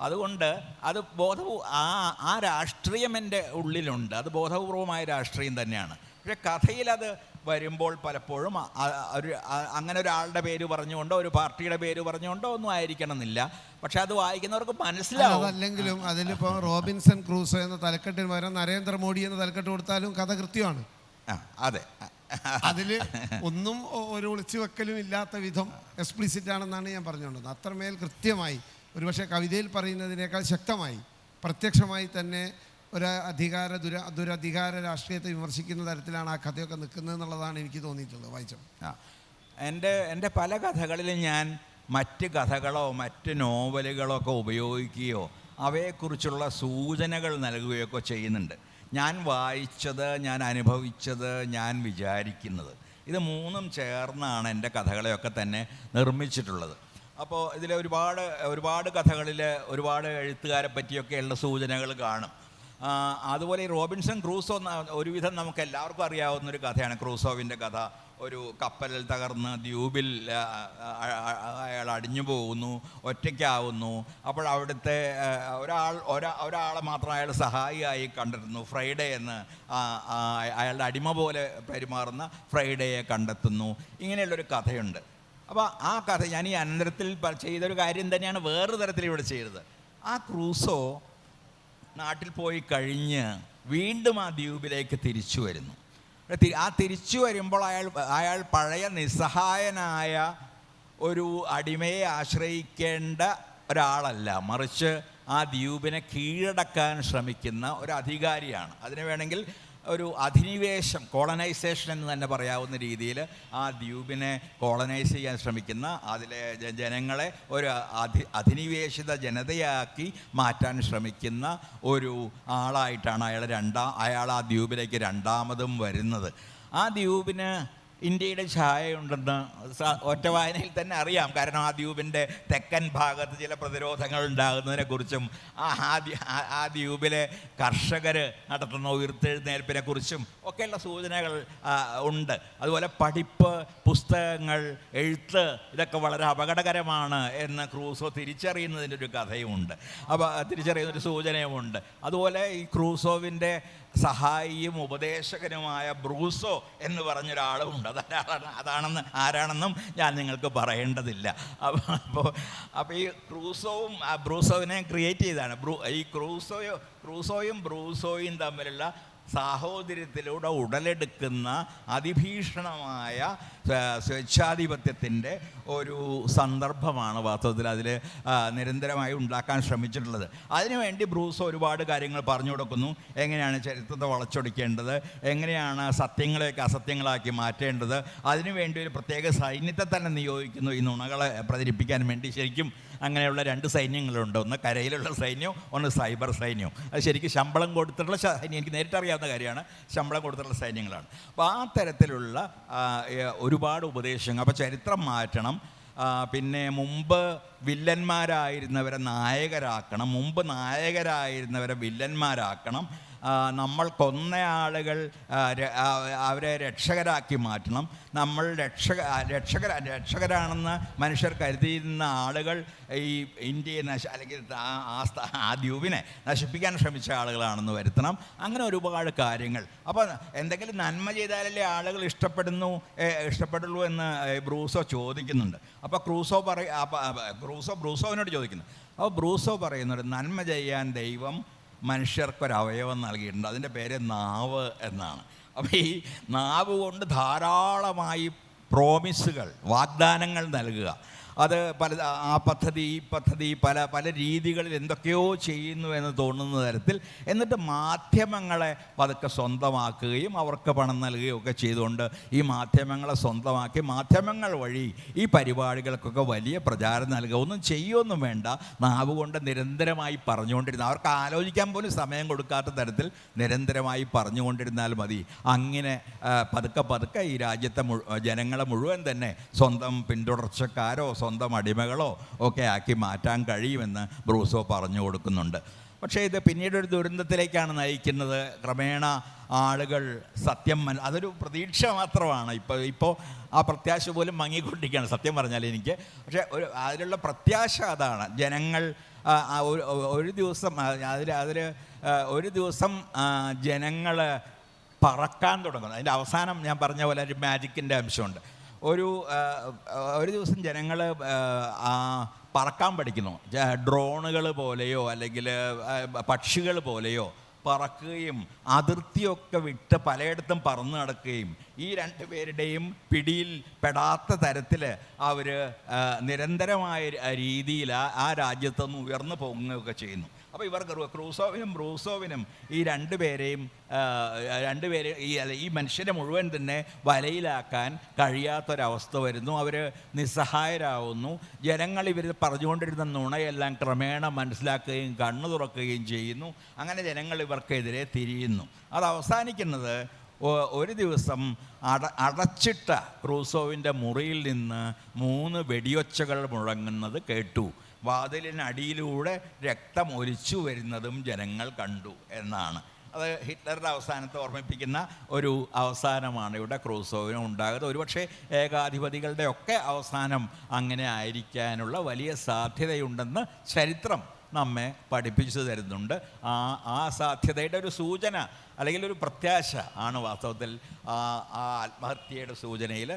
അതുകൊണ്ട് അത് ആ രാഷ്ട്രീയം എൻ്റെ ഉള്ളിലുണ്ട്. അത് ബോധപൂർവമായ രാഷ്ട്രീയം തന്നെയാണ്. പക്ഷേ കഥയിൽ അത് വരുമ്പോൾ പലപ്പോഴും അങ്ങനെ ഒരാളുടെ പേര് പറഞ്ഞുകൊണ്ടോ ഒരു പാർട്ടിയുടെ പേര് പറഞ്ഞുകൊണ്ടോ ഒന്നും ആയിരിക്കണമെന്നില്ല. പക്ഷെ അത് വായിക്കുന്നവർക്ക് മനസ്സിലാവും. അതല്ലെങ്കിലും അതിലിപ്പോൾ റോബിൻസൺ ക്രൂസോ എന്ന തലക്കെട്ടിന് പകരം നരേന്ദ്രമോദി എന്ന തലക്കെട്ട് കൊടുത്താലും കഥ കൃത്യമാണ്. അതെ, അതിൽ ഒന്നും ഒരു ഒളിച്ചു വെക്കലും ഇല്ലാത്ത വിധം എക്സ്പ്ലിസിറ്റ് ആണെന്നാണ് ഞാൻ പറഞ്ഞുകൊണ്ടത്. അത്രമേൽ കൃത്യമായി, ഒരുപക്ഷെ കവിതയിൽ പറയുന്നതിനേക്കാൾ ശക്തമായി പ്രത്യക്ഷമായി തന്നെ ഒരു ദുരധികാര രാഷ്ട്രീയത്തെ വിമർശിക്കുന്ന തരത്തിലാണ് ആ കഥയൊക്കെ നിൽക്കുന്നത് എന്നുള്ളതാണ് എനിക്ക് തോന്നിയിട്ടുള്ളത് വായിച്ചപ്പോൾ. എൻ്റെ പല കഥകളിലും ഞാൻ മറ്റ് കഥകളോ മറ്റ് നോവലുകളോ ഒക്കെ ഉപയോഗിക്കുകയോ അവയെക്കുറിച്ചുള്ള സൂചനകൾ നൽകുകയൊക്കെ ചെയ്യുന്നുണ്ട്. ഞാൻ വായിച്ചത്, ഞാൻ അനുഭവിച്ചത്, ഞാൻ വിചാരിക്കുന്നത്, ഇത് മൂന്നും ചേർന്നാണ് എൻ്റെ കഥകളെയൊക്കെ തന്നെ നിർമ്മിച്ചിട്ടുള്ളത്. അപ്പോൾ ഇതിൽ ഒരുപാട് കഥകളിൽ ഒരുപാട് എഴുത്തുകാരെ പറ്റിയൊക്കെയുള്ള സൂചനകൾ കാണും. അതുപോലെ ഈ റോബിൻസൺ ക്രൂസോ ഒരുവിധം നമുക്ക് എല്ലാവർക്കും അറിയാവുന്നൊരു കഥയാണ്. ക്രൂസോവിൻ്റെ കഥ. ഒരു കപ്പലിൽ തകർന്ന് ദ്വീപിൽ അയാൾ അടിഞ്ഞു പോകുന്നു, ഒറ്റയ്ക്കാവുന്നു. അപ്പോൾ അവിടുത്തെ ഒരാളെ മാത്രം അയാൾ സഹായിയായി കണ്ടിരുന്നു, ഫ്രൈഡേ എന്ന്. അയാളുടെ അടിമ പോലെ പെരുമാറുന്ന ഫ്രൈഡേയെ കണ്ടെത്തുന്നു. ഇങ്ങനെയുള്ളൊരു കഥയുണ്ട്. അപ്പോൾ ആ കഥ ഞാൻ ഈ അനന്തരത്തിൽ ചെയ്തൊരു കാര്യം തന്നെയാണ് വേറൊരു തരത്തിൽ ഇവിടെ ചെയ്തത്. ആ ക്രൂസോ നാട്ടിൽ പോയി കഴിഞ്ഞ് വീണ്ടും ആ ദ്വീപിലേക്ക് തിരിച്ചു വരുന്നു. ആ തിരിച്ചു വരുമ്പോൾ അയാൾ പഴയ നിസ്സഹായനായ ഒരു അടിമയെ ആശ്രയിക്കേണ്ട ഒരാളല്ല, മറിച്ച് ആ ദ്വീപിനെ കീഴടക്കാൻ ശ്രമിക്കുന്ന ഒരു അധികാരിയാണ്. അതിന് വേണമെങ്കിൽ ഒരു അധിനിവേശം, കോളനൈസേഷൻ എന്ന് തന്നെ പറയാവുന്ന രീതിയിൽ ആ ദ്വീപിനെ കോളനൈസ് ചെയ്യാൻ ശ്രമിക്കുന്ന, അതിലെ ജനങ്ങളെ ഒരു അധിനിവേശിത ജനതയാക്കി മാറ്റാൻ ശ്രമിക്കുന്ന ഒരു ആളായിട്ടാണ് അയാൾ ആ ദ്വീപിലേക്ക് രണ്ടാമതും വരുന്നത്. ആ ദ്വീപിന് ഇന്ത്യയുടെ ഛായയുണ്ടെന്ന് ഒറ്റ വായനയിൽ തന്നെ അറിയാം. കാരണം ആ ദ്വീപിൻ്റെ തെക്കൻ ഭാഗത്ത് ചില പ്രതിരോധങ്ങൾ ഉണ്ടാകുന്നതിനെക്കുറിച്ചും ആ ദ്വീപിലെ കർഷകർ നടത്തുന്ന ഉയർത്തെഴുന്നേൽപ്പിനെക്കുറിച്ചും ഒക്കെയുള്ള സൂചനകൾ ഉണ്ട്. അതുപോലെ പഠിപ്പ്, പുസ്തകങ്ങൾ, എഴുത്ത് ഇതൊക്കെ വളരെ അപകടകരമാണ് എന്ന് ക്രൂസോ തിരിച്ചറിയുന്നതിൻ്റെ ഒരു കഥയുമുണ്ട്. അപ്പോൾ തിരിച്ചറിയുന്നൊരു സൂചനയുമുണ്ട്. അതുപോലെ ഈ ക്രൂസോവിൻ്റെ സഹായിയും ഉപദേശകനുമായ ബ്രൂസോ എന്ന് പറഞ്ഞൊരാളുമുണ്ട്. ആരാണെന്നും ഞാൻ നിങ്ങൾക്ക് പറയേണ്ടതില്ല. അപ്പോൾ ഈ ബ്രൂസോവിനെ ക്രിയേറ്റ് ചെയ്താണ്. ഈ ക്രൂസോയും ബ്രൂസോയും തമ്മിലുള്ള സാഹോദര്യത്തിലൂടെ ഉടലെടുക്കുന്ന അതിഭീഷണമായ സ്വേച്ഛാധിപത്യത്തിൻ്റെ ഒരു സന്ദർഭമാണ് വാസ്തവത്തിൽ അതിൽ നിരന്തരമായി ഉണ്ടാക്കാൻ ശ്രമിച്ചിട്ടുള്ളത്. അതിനുവേണ്ടി ബ്രൂസോ ഒരുപാട് കാര്യങ്ങൾ പറഞ്ഞു കൊടുക്കുന്നു. എങ്ങനെയാണ് ചരിത്രത്തെ വളച്ചൊടിക്കേണ്ടത്, എങ്ങനെയാണ് സത്യങ്ങളെയൊക്കെ അസത്യങ്ങളാക്കി മാറ്റേണ്ടത്. അതിനുവേണ്ടി ഒരു പ്രത്യേക സൈന്യത്തെ തന്നെ നിയോഗിക്കുന്നു ഈ നുണകളെ പ്രചരിപ്പിക്കാൻ വേണ്ടി. ശരിക്കും അങ്ങനെയുള്ള 2 സൈന്യങ്ങളുണ്ട്. ഒന്ന് കരയിലുള്ള സൈന്യവും ഒന്ന് സൈബർ സൈന്യവും. അത് ശരിക്കും ശമ്പളം കൊടുത്തിട്ടുള്ള സൈന്യം, എനിക്ക് നേരിട്ട് അറിയാവുന്ന കാര്യമാണ്, ശമ്പളം കൊടുത്തിട്ടുള്ള സൈന്യങ്ങളാണ്. അപ്പോൾ ആ തരത്തിലുള്ള ഒരുപാട് ഉപദേശങ്ങൾ. അപ്പോൾ ചരിത്രം മാറ്റണം. പിന്നെ മുമ്പ് വില്ലന്മാരായിരുന്നവരെ നായകരാക്കണം, മുമ്പ് നായകരായിരുന്നവരെ വില്ലന്മാരാക്കണം. നമ്മൾ കൊന്ന ആളുകൾ അവരെ രക്ഷകരാക്കി മാറ്റണം. നമ്മൾ രക്ഷകരാണെന്ന് മനുഷ്യർ കരുതിയിരുന്ന ആളുകൾ ഈ ഇന്ത്യയെ അല്ലെങ്കിൽ ആ ദ്വീപിനെ നശിപ്പിക്കാൻ ശ്രമിച്ച ആളുകളാണെന്ന് വരുത്തണം. അങ്ങനെ ഒരുപാട് കാര്യങ്ങൾ. അപ്പോൾ എന്തെങ്കിലും നന്മ ചെയ്താലല്ലേ ആളുകൾ ഇഷ്ടപ്പെടുള്ളൂ എന്ന് ബ്രൂസോ ചോദിക്കുന്നുണ്ട്. അപ്പോൾ ബ്രൂസോവിനോട് ചോദിക്കുന്നു. അപ്പോൾ ബ്രൂസോ പറയുന്നത് നന്മ ചെയ്യാൻ ദൈവം മനുഷ്യർക്കൊരവയവം നൽകിയിട്ടുണ്ട്. അതിൻ്റെ പേര് നാവ് എന്നാണ്. അപ്പോൾ ഈ നാവ് കൊണ്ട് ധാരാളമായി പ്രോമിസുകൾ, വാഗ്ദാനങ്ങൾ നൽകുക. അത് ആ പദ്ധതി ഈ പദ്ധതി പല രീതികളിൽ എന്തൊക്കെയോ ചെയ്യുന്നു എന്ന് തോന്നുന്ന തരത്തിൽ, എന്നിട്ട് മാധ്യമങ്ങളെ പതുക്കെ സ്വന്തമാക്കുകയും അവർക്ക് പണം നൽകുകയും ഒക്കെ ചെയ്തുകൊണ്ട് ഈ മാധ്യമങ്ങളെ സ്വന്തമാക്കി മാധ്യമങ്ങൾ വഴി ഈ പരിപാടികൾക്കൊക്കെ വലിയ പ്രചാരം നൽകുക. ഒന്നും ചെയ്യുമൊന്നും വേണ്ട, നാവ് കൊണ്ട് നിരന്തരമായി പറഞ്ഞുകൊണ്ടിരുന്ന, അവർക്ക് ആലോചിക്കാൻ പോലും സമയം കൊടുക്കാത്ത തരത്തിൽ നിരന്തരമായി പറഞ്ഞുകൊണ്ടിരുന്നാൽ മതി. അങ്ങനെ പതുക്കെ ഈ രാജ്യത്തെ ജനങ്ങളെ മുഴുവൻ തന്നെ സ്വന്തം പിന്തുടർച്ചക്കാരോ സ്വന്തം അടിമകളോ ഒക്കെ ആക്കി മാറ്റാൻ കഴിയുമെന്ന് ബ്രൂസോ പറഞ്ഞു കൊടുക്കുന്നുണ്ട്. പക്ഷേ ഇത് പിന്നീടൊരു ദുരന്തത്തിലേക്കാണ് നയിക്കുന്നത്. ക്രമേണ ആളുകൾ അതൊരു പ്രതീക്ഷ മാത്രമാണ്. ഇപ്പോൾ ആ പ്രത്യാശ പോലും മങ്ങിക്കൊണ്ടിരിക്കുകയാണ് സത്യം പറഞ്ഞാൽ എനിക്ക്. പക്ഷേ അതിലുള്ള പ്രത്യാശ അതാണ്. ജനങ്ങൾ ഒരു ദിവസം ജനങ്ങൾ പറക്കാൻ തുടങ്ങുന്നു. അതിൻ്റെ അവസാനം ഞാൻ പറഞ്ഞ പോലെ ഒരു മാജിക്കിൻ്റെ അംശമുണ്ട്. ഒരു ദിവസം ജനങ്ങൾ പറക്കാൻ പഠിക്കുന്നു. ഡ്രോണുകൾ പോലെയോ അല്ലെങ്കിൽ പക്ഷികൾ പോലെയോ പറക്കുകയും അതിർത്തിയൊക്കെ വിട്ട് പലയിടത്തും പറന്നു നടക്കുകയും ഈ 2 പേരുടെയും പിടിയിൽ പെടാത്ത തരത്തിൽ അവർ നിരന്തരമായ രീതിയിൽ ആ രാജ്യത്തുനിന്ന് ഉയർന്നു പോകുകയൊക്കെ ചെയ്യുന്നു. അപ്പോൾ ക്രൂസോവിനും ബ്രൂസോവിനും ഈ 2 പേരെയും ഈ മനുഷ്യരെ മുഴുവൻ തന്നെ വലയിലാക്കാൻ കഴിയാത്തൊരവസ്ഥ വരുന്നു. അവർ നിസ്സഹായരാകുന്നു. ജനങ്ങൾ ഇവർ പറഞ്ഞുകൊണ്ടിരുന്ന നുണയെല്ലാം ക്രമേണ മനസ്സിലാക്കുകയും കണ്ണു തുറക്കുകയും ചെയ്യുന്നു. അങ്ങനെ ജനങ്ങൾ ഇവർക്കെതിരെ തിരിയുന്നു. അത് അവസാനിക്കുന്നത് ഒരു ദിവസം അടച്ചിട്ട ക്രൂസോവിൻ്റെ മുറിയിൽ നിന്ന് 3 വെടിയൊച്ചകൾ മുഴങ്ങുന്നത് കേട്ടു. വാതിലിനടിയിലൂടെ രക്തം ഒലിച്ചു വരുന്നതും ജനങ്ങൾ കണ്ടു എന്നാണ്. അത് ഹിറ്റ്ലറുടെ അവസാനത്തെ ഓർമ്മിപ്പിക്കുന്ന ഒരു അവസാനമാണ് ഇവിടെ ക്രൂസോവിന് ഉണ്ടാകുന്നത്. ഒരുപക്ഷെ ഏകാധിപതികളുടെ ഒക്കെ അവസാനം അങ്ങനെ ആയിരിക്കാനുള്ള വലിയ സാധ്യതയുണ്ടെന്ന് ചരിത്രം നമ്മെ പഠിപ്പിച്ചു തരുന്നുണ്ട്. ആ സാധ്യതയുടെ ഒരു സൂചന അല്ലെങ്കിൽ ഒരു പ്രത്യാശ ആണ് വാസ്തവത്തിൽ ആ ആത്മഹത്യയുടെ സൂചനയിൽ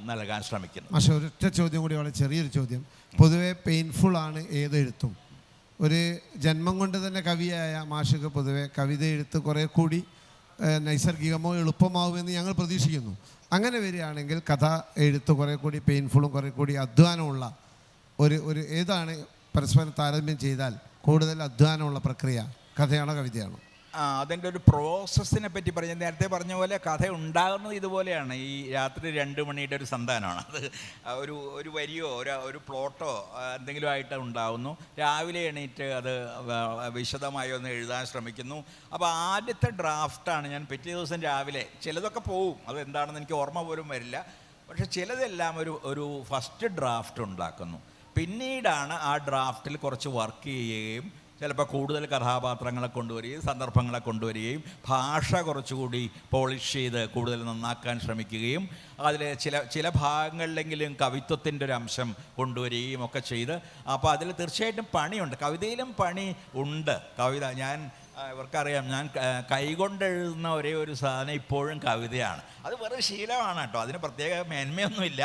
നൽകാൻ ശ്രമിക്കുന്നത്. പക്ഷേ ഒരൊറ്റ ചോദ്യം കൂടി, വളരെ ചെറിയൊരു ചോദ്യം. പൊതുവെ പെയിൻഫുള്ളാണ് ഏതെഴുത്തും. ഒരു ജന്മം കൊണ്ട് തന്നെ കവിയായ മാഷക്ക് പൊതുവെ കവിത എഴുത്ത് കുറേ കൂടി നൈസർഗികമോ എളുപ്പമാവുമെന്ന് ഞങ്ങൾ പ്രതീക്ഷിക്കുന്നു. അങ്ങനെ വരികയാണെങ്കിൽ കഥ എഴുത്ത് കുറേ കൂടി പെയിൻഫുള്ളും കുറേ കൂടി അധ്വാനമുള്ള ഒരു ഏതാണ് പരസ്പരം താരതമ്യം ചെയ്താൽ കൂടുതൽ അധ്വാനമുള്ള പ്രക്രിയ, കഥയാണോ കവിതയാണോ? അതിൻ്റെ ഒരു പ്രോസസ്സിനെ പറ്റി പറഞ്ഞ നേരത്തെ പറഞ്ഞ പോലെ കഥ ഉണ്ടാകുന്നത് ഇതുപോലെയാണ്. ഈ രാത്രി 2 മണിയുടെ ഒരു സന്താനമാണ് അത്. ഒരു വരിയോ ഒരു പ്ലോട്ടോ എന്തെങ്കിലും ആയിട്ട് ഉണ്ടാകുന്നു. രാവിലെ എണീറ്റ് അത് വിശദമായി ഒന്ന് എഴുതാൻ ശ്രമിക്കുന്നു. അപ്പോൾ ആദ്യത്തെ ഡ്രാഫ്റ്റാണ് ഞാൻ പിറ്റേ ദിവസം രാവിലെ, ചിലതൊക്കെ പോവും, അത് എന്താണെന്ന് എനിക്ക് ഓർമ്മ പോലും വരില്ല, പക്ഷെ ചിലതെല്ലാം ഒരു ഫസ്റ്റ് ഡ്രാഫ്റ്റ് ഉണ്ടാക്കുന്നു. പിന്നീടാണ് ആ ഡ്രാഫ്റ്റിൽ കുറച്ച് വർക്ക് ചെയ്യുകയും ചിലപ്പോൾ കൂടുതൽ കഥാപാത്രങ്ങളെ കൊണ്ടുവരികയും സന്ദർഭങ്ങളെ കൊണ്ടുവരികയും ഭാഷ കുറച്ചുകൂടി പോളിഷ് ചെയ്ത് കൂടുതൽ നന്നാക്കാൻ ശ്രമിക്കുകയും അതിൽ ചില ഭാഗങ്ങളിലെങ്കിലും കവിത്വത്തിൻ്റെ ഒരു അംശം കൊണ്ടുവരികയും ഒക്കെ ചെയ്ത്, അപ്പോൾ അതിൽ തീർച്ചയായിട്ടും പണിയുണ്ട്. കവിതയിലും പണി ഉണ്ട്. കവിത ഇവർക്കറിയാം, ഞാൻ കൈകൊണ്ട് എഴുതുന്ന ഒരേ ഒരു സാധനം ഇപ്പോഴും കവിതയാണ്. അത് വെറും ശീലമാണ് കേട്ടോ, അതിന് പ്രത്യേക മേന്മയൊന്നുമില്ല.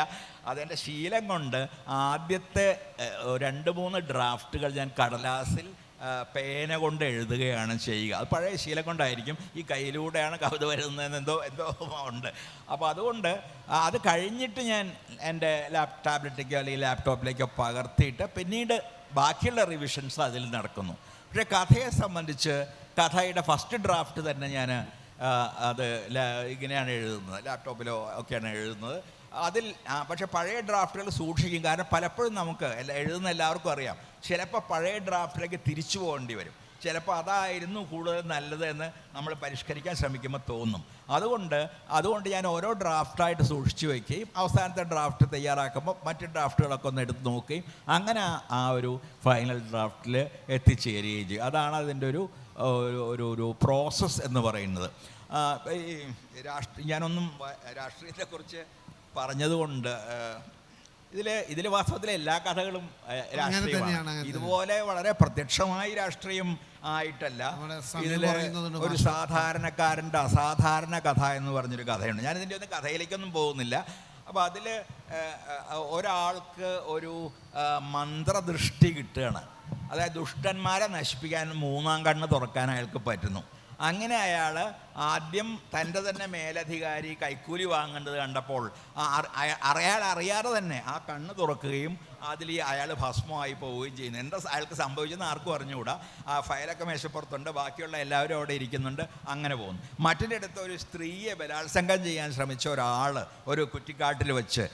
അതെൻ്റെ ശീലം കൊണ്ട് ആദ്യത്തെ 2-3 ഡ്രാഫ്റ്റുകൾ ഞാൻ കടലാസിൽ പേന കൊണ്ട് എഴുതുകയാണ് ചെയ്യുക. അത് പഴയ ശീലം കൊണ്ടായിരിക്കും. ഈ കയ്യിലൂടെയാണ് കവിത വരുന്നതെന്ന് എന്തോ ഉണ്ട്. അപ്പോൾ അതുകൊണ്ട് അത് കഴിഞ്ഞിട്ട് ഞാൻ എൻ്റെ ടാബ്ലറ്റിലേക്കോ അല്ലെങ്കിൽ ലാപ്ടോപ്പിലേക്കോ പകർത്തിയിട്ട് പിന്നീട് ബാക്കിയുള്ള റിവിഷൻസ് അതിൽ നടക്കുന്നു. പക്ഷേ കഥയെ സംബന്ധിച്ച് കഥയുടെ ഫസ്റ്റ് ഡ്രാഫ്റ്റ് തന്നെ ഞാൻ ഇങ്ങനെയാണ് എഴുതുന്നത്, ലാപ്ടോപ്പിലോ ഒക്കെയാണ് എഴുതുന്നത്. അതിൽ പക്ഷേ പഴയ ഡ്രാഫ്റ്റുകൾ സൂക്ഷിക്കും. കാരണം പലപ്പോഴും നമുക്ക് എഴുതുന്ന എല്ലാവർക്കും അറിയാം, ചിലപ്പോൾ പഴയ ഡ്രാഫ്റ്റിലേക്ക് തിരിച്ചു പോകേണ്ടി വരും. ചിലപ്പോൾ അതായിരുന്നു കൂടുതൽ നല്ലത് എന്ന് നമ്മൾ പരിഷ്കരിക്കാൻ ശ്രമിക്കുമ്പോൾ തോന്നും. അതുകൊണ്ട് ഞാൻ ഓരോ ഡ്രാഫ്റ്റായിട്ട് സൂക്ഷിച്ചു വയ്ക്കുകയും അവസാനത്തെ ഡ്രാഫ്റ്റ് തയ്യാറാക്കുമ്പോൾ മറ്റ് ഡ്രാഫ്റ്റുകളൊക്കെ ഒന്ന് എടുത്ത് നോക്കുകയും അങ്ങനെ ആ ഒരു ഫൈനൽ ഡ്രാഫ്റ്റിൽ എത്തിച്ചേരുകയും ചെയ്യും. അതാണ് അതിൻ്റെ ഒരു പ്രോസസ്സ് എന്ന് പറയുന്നത്. ഞാനൊന്നും രാഷ്ട്രീയത്തെക്കുറിച്ച് പറഞ്ഞതുകൊണ്ട് ഇതിൽ വാസ്തവത്തിൽ എല്ലാ കഥകളും രാഷ്ട്രീയമാണ്. ഇതുപോലെ വളരെ പ്രത്യക്ഷമായി രാഷ്ട്രീയം ആയിട്ടല്ല. ഇതിൽ ഒരു സാധാരണക്കാരൻ്റെ അസാധാരണ കഥ എന്ന് പറഞ്ഞൊരു കഥയുണ്ട്. ഞാനിതിൻ്റെ ഒന്നും കഥയിലേക്കൊന്നും പോകുന്നില്ല. അപ്പോൾ അതിൽ ഒരാൾക്ക് ഒരു മന്ത്രദൃഷ്ടി കിട്ടുകയാണ്. അതായത് ദുഷ്ടന്മാരെ നശിപ്പിക്കാൻ 3-ാം കണ്ണ് തുറക്കാൻ അയാൾക്ക് പറ്റുന്നു. അങ്ങനെ അയാൾ ആദ്യം തൻ്റെ തന്നെ മേലധികാരി കൈക്കൂലി വാങ്ങേണ്ടത് കണ്ടപ്പോൾ അറിയാതെ തന്നെ ആ കണ്ണ് തുറക്കുകയും അതിൽ അയാൾ ഭസ്മമായി പോവുകയും ചെയ്യുന്നു. എന്താ അയാൾക്ക് സംഭവിച്ചെന്ന് ആർക്കും അറിഞ്ഞുകൂടാ. ആ ഫയലൊക്കെ മേശപ്പുറത്തുണ്ട്, ബാക്കിയുള്ള എല്ലാവരും അവിടെ ഇരിക്കുന്നുണ്ട്. അങ്ങനെ പോകുന്നു. മറ്റൊരിടത്ത് ഒരു സ്ത്രീയെ ബലാത്സംഗം ചെയ്യാൻ ശ്രമിച്ച ഒരാൾ ഒരു കുറ്റിക്കാട്ടിൽ വെച്ച്